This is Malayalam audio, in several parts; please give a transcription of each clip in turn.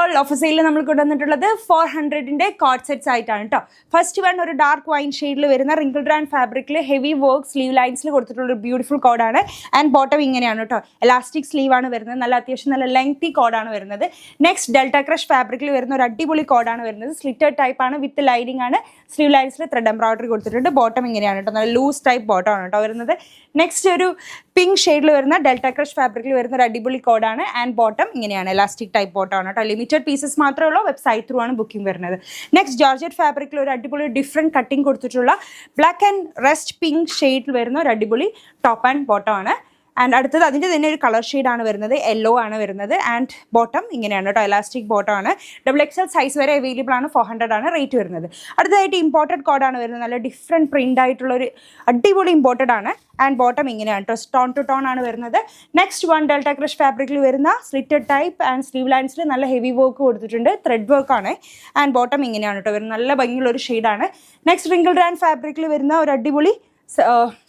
all, offer sale നമ്മൾ കൊണ്ടുവന്നിട്ടുള്ളത് 400ന്റെ കോട്ട് സെറ്റ്സ് ആയിട്ടാണ് ട്ടോ. ഫസ്റ്റ് വൺ ഒരു ഡാർക്ക് വൈൻ ഷെയ്ഡിൽ വരുന്ന റിങ്കിൾഡ് ആൻഡ് ഫാബ്രിക്കിൽ ഹെവി വർക്ക് സ്ലീവ് ലൈൻസിൽ കൊടുത്തിട്ടുള്ള ഒരു ബ്യൂട്ടിഫുൾ കോഡാണ്. ആൻഡ് ബോട്ടം ഇങ്ങനെയാണ് കേട്ടോ, എലാസ്റ്റിക് സ്ലീവ് ആണ് വരുന്നത്, നല്ല അത്യാവശ്യം നല്ല ലെങ്തി കോഡാണ് വരുന്നത്. നെക്സ്റ്റ് ഡെൽറ്റ ക്രഷ് ഫാബ്രിക്കിൽ വരുന്ന ഒരു അടിപൊളി കോഡാണ് വരുന്നത്, സ്ലിറ്റഡ് ടൈപ്പ് ആണ്, വിത്ത് ലൈനിങ് ആണ്, സ്ലീവ് ലൈൻസിൽ ത്രെഡ് എംബ്രോയിഡറി കൊടുത്തിട്ടുണ്ട്. ബോട്ടം ഇങ്ങനെയാണ് കേട്ടോ, നല്ല ലൂസ് ടൈപ്പ് ബോട്ടം ആണ് കേട്ടോ വരുന്നത്. നെക്സ്റ്റ് ഒരു പിങ്ക് ഷെയ്ഡിൽ വരുന്ന ഡെൽറ്റ ക്രഷ് ഫാബ്രിക്കിൽ വരുന്ന ഒരു അടിപൊളി കോഡാണ്. ആൻഡ് ബോട്ടം ഇങ്ങനെയാണ്, എലാസ്റ്റിക് ടൈപ്പ് ബോട്ടം ആണ് കേട്ടോ. ലിമിറ്റഡ് പീസസ് മാത്രമേ ഉള്ളൂ, വെബ്സൈറ്റ് ത്രൂ ആണ് ബുക്കിംഗ് വരുന്നത്. നെക്സ്റ്റ് ജോർജറ്റ് ഫാബ്രിക്കിൽ ഒരു അടിപൊളി ഡിഫറെൻറ്റ് കട്ടിങ് കൊടുത്തിട്ടുള്ള ബ്ലാക്ക് ആൻഡ് റസ്റ്റ് പിങ്ക് ഷെയ്ഡിൽ വരുന്ന ഒരു അടിപൊളി ടോപ്പ് ആൻഡ് ബോട്ടം ആണ്. ആൻഡ് അടുത്തത് അതിൻ്റെ തന്നെ ഒരു കളർ ഷെയ്ഡാണ് വരുന്നത്, യെല്ലോ ആണ് വരുന്നത്. ആൻഡ് ബോട്ടം ഇങ്ങനെയാണ് കേട്ടോ, എലാസ്റ്റിക് ബോട്ടം ആണ്. XXL സൈസ് വരെ അവൈലബിൾ ആണ്, 400 ആണ് റേറ്റ് വരുന്നത്. അടുത്തതായിട്ട് ഇമ്പോർട്ടഡ് കോഡാണ് വരുന്നത്, നല്ല ഡിഫറെൻറ്റ് പ്രിൻ്റ് ആയിട്ടുള്ളൊരു അടിപൊളി ഇമ്പോർട്ടഡ് ആണ്. ആൻഡ് ബോട്ടം ഇങ്ങനെയാണ് കേട്ടോ, ടോൺ ടു ടോൺ ആണ് വരുന്നത്. നെക്സ്റ്റ് വൺ ഡെൽറ്റ ക്രഷ് ഫാബ്രിക്കിൽ വരുന്ന സ്ലിറ്റഡ് ടൈപ്പ് ആൻഡ് സ്ലീവ് ലൈൻസിൽ നല്ല ഹെവി വർക്ക് കൊടുത്തിട്ടുണ്ട്, ത്രെഡ് വർക്ക് ആണ്. ആൻഡ് ബോട്ടം ഇങ്ങനെയാണ് കേട്ടോ വരുന്നത്, നല്ല ഭംഗിയുള്ള ഒരു ഷെയ്ഡാണ്. നെക്സ്റ്റ് റിങ്കിൾഡ് ആൻഡ് ഫാബ്രിക്കിൽ വരുന്ന ഒരു അടിപൊളി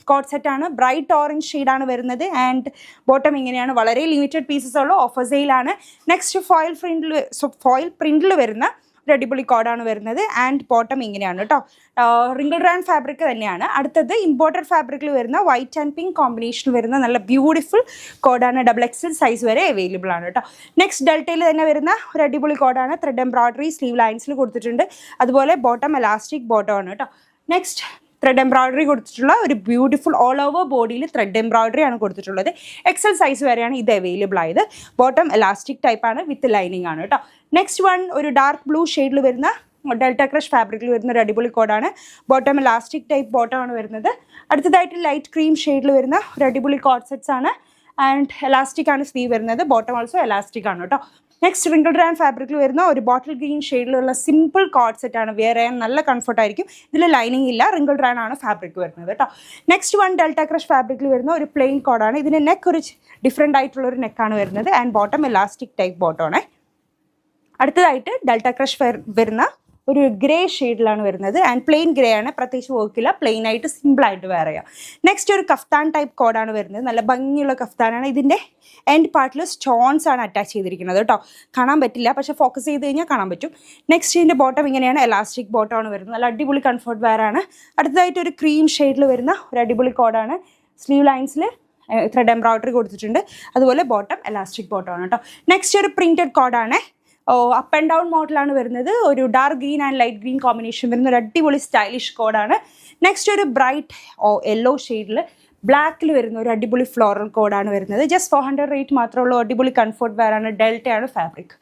കോട്ട് സെറ്റാണ്, ബ്രൈറ്റ് ഓറഞ്ച് ഷെയ്ഡാണ് വരുന്നത്. ആൻഡ് ബോട്ടം ഇങ്ങനെയാണ്, വളരെ ലിമിറ്റഡ് പീസസ് ഉള്ളൂ, ഓഫർ സെയിലാണ്. നെക്സ്റ്റ് ഫോയിൽ പ്രിന്റിൽ വരുന്ന ഒരു അടിപൊളി കോഡാണ് വരുന്നത്. ആൻഡ് ബോട്ടം ഇങ്ങനെയാണ് കേട്ടോ, റിങ്കിൾഡ് ആൻഡ് ഫാബ്രിക് തന്നെയാണ്. അടുത്തത് ഇമ്പോർട്ടഡ് ഫാബ്രിക്കിൽ വരുന്ന വൈറ്റ് ആൻഡ് പിങ്ക് കോമ്പിനേഷനിൽ വരുന്ന നല്ല ബ്യൂട്ടിഫുൾ കോഡാണ്, XXL സൈസ് വരെ അവൈലബിൾ ആണ് കേട്ടോ. നെക്സ്റ്റ് ഡെൽറ്റയിൽ തന്നെ വരുന്ന ഒരു അടിപൊളി കോഡാണ്, ത്രെഡ് എംബ്രോയിഡറി സ്ലീവ് ലൈൻസിൽ കൊടുത്തിട്ടുണ്ട്. അതുപോലെ ബോട്ടം എലാസ്റ്റിക് ബോട്ടം ആണ് കേട്ടോ. നെക്സ്റ്റ് ത്രെഡ് എംബ്രോയിഡറി കൊടുത്തിട്ടുള്ള ഒരു ബ്യൂട്ടിഫുൾ ഓൾ ഓവർ ബോഡിയിൽ ത്രെഡ് എംബ്രോയിഡറി ആണ് കൊടുത്തിട്ടുള്ളത്. XL സൈസ് വരെയാണ് ഇത് അവൈലബിൾ ആയത്. ബോട്ടം എലാസ്റ്റിക് ടൈപ്പ് ആണ്, വിത്ത് ലൈനിങ് ആണ് കേട്ടോ. നെക്സ്റ്റ് വൺ ഒരു ഡാർക്ക് ബ്ലൂ ഷെയ്ഡിൽ വരുന്ന ഡെൽറ്റ ക്രഷ് ഫാബ്രിക്കിൽ വരുന്ന ഒരു അടിപൊളി കോഡാണ്. ബോട്ടം എലാസ്റ്റിക് ടൈപ്പ് ബോട്ടം ആണ് വരുന്നത്. അടുത്തതായിട്ട് ലൈറ്റ് ക്രീം ഷെയ്ഡിൽ വരുന്ന ഒരു അടിപൊളി കോഡ് സെറ്റ്സ് ആണ്. ആൻഡ് എലാസ്റ്റിക് ആണ് സ്ലീവ് വരുന്നത്, ബോട്ടം ഓൾസോ എലാസ്റ്റിക് ആണ് കേട്ടോ. നെക്സ്റ്റ് റിങ്കിൾഡ് ആൻഡ് ഫാബ്രിക്കിൽ വരുന്ന ഒരു ബോട്ടിൽ ഗ്രീൻ ഷെയ്ഡിലുള്ള സിമ്പിൾ കോഡ് സെറ്റ് ആണ്, വെയർ ചെയ്യാൻ നല്ല കംഫർട്ടായിരിക്കും. ഇതിൽ ലൈനിങ് ഇല്ല, റിങ്കിൾഡ് ആണ് ഫാബ്രിക് വരുന്നത് കേട്ടോ. നെക്സ്റ്റ് വൺ ഡെൽറ്റ ക്രഷ് ഫാബ്രിക്കിൽ വരുന്ന ഒരു പ്ലെയിൻ കോഡാണ്. ഇതിന് നെക്ക് ഒരു ഡിഫറെൻ്റ് ആയിട്ടുള്ള ഒരു നെക്കാണ് വരുന്നത്. And bottom elastic type bottom ആണ്. അടുത്തതായിട്ട് ഡെൽറ്റ ക്രഷ് വരുന്ന ഒരു ഗ്രേ ഷെയ്ഡിലാണ് വരുന്നത്. ആൻഡ് പ്ലെയിൻ ഗ്രേ ആണ്, പ്രത്യേകിച്ച് വർക്കില്ല, പ്ലെയിൻ ആയിട്ട് സിമ്പിളായിട്ട് വെയർ ചെയ്യാം. നെക്സ്റ്റ് ഒരു കഫ്താൻ ടൈപ്പ് കോഡാണ് വരുന്നത്, നല്ല ഭംഗിയുള്ള കഫ്താനാണ്. ഇതിൻ്റെ എൻഡ് പാർട്ടിൽ സ്റ്റോൺസ് ആണ് അറ്റാച്ച് ചെയ്തിരിക്കുന്നത് കേട്ടോ, കാണാൻ പറ്റില്ല, പക്ഷേ ഫോക്കസ് ചെയ്ത് കഴിഞ്ഞാൽ കാണാൻ പറ്റും. നെക്സ്റ്റ് ഇതിൻ്റെ ബോട്ടം ഇങ്ങനെയാണ്, എലാസ്റ്റിക് ബോട്ടം ആണ് വരുന്നത്, നല്ല അടിപൊളി കംഫർട്ട് വെയർ ആണ്. അടുത്തതായിട്ട് ഒരു ക്രീം ഷെയ്ഡിൽ വരുന്ന ഒരു അടിപൊളി കോഡാണ്, സ്ലീവ് ലൈൻസിൽ ത്രെഡ് എംബ്രോയിഡറി കൊടുത്തിട്ടുണ്ട്. അതുപോലെ ബോട്ടം എലാസ്റ്റിക് ബോട്ടം ആണ് കേട്ടോ. നെക്സ്റ്റ് ഒരു പ്രിൻറ്റഡ് കോഡാണ്, അപ്പ് ആൻഡ് ഡൗൺ മോഡലാണ് വരുന്നത്. ഒരു dark green and light green combination വരുന്ന ഒരു അടിപൊളി സ്റ്റൈലിഷ് കോഡാണ്. നെക്സ്റ്റ് ഒരു ബ്രൈറ്റ് യെല്ലോ ഷെയ്ഡിൽ ബ്ലാക്കിൽ വരുന്ന ഒരു അടിപൊളി ഫ്ലോറൽ കോഡാണ് വരുന്നത്. ജസ്റ്റ് 400 റേറ്റ് മാത്രമേ ഉള്ളൂ, അടിപൊളി കംഫർട്ട് വെയർ ആണ്, ഡെൽറ്റ ആണ് ഫാബ്രിക്.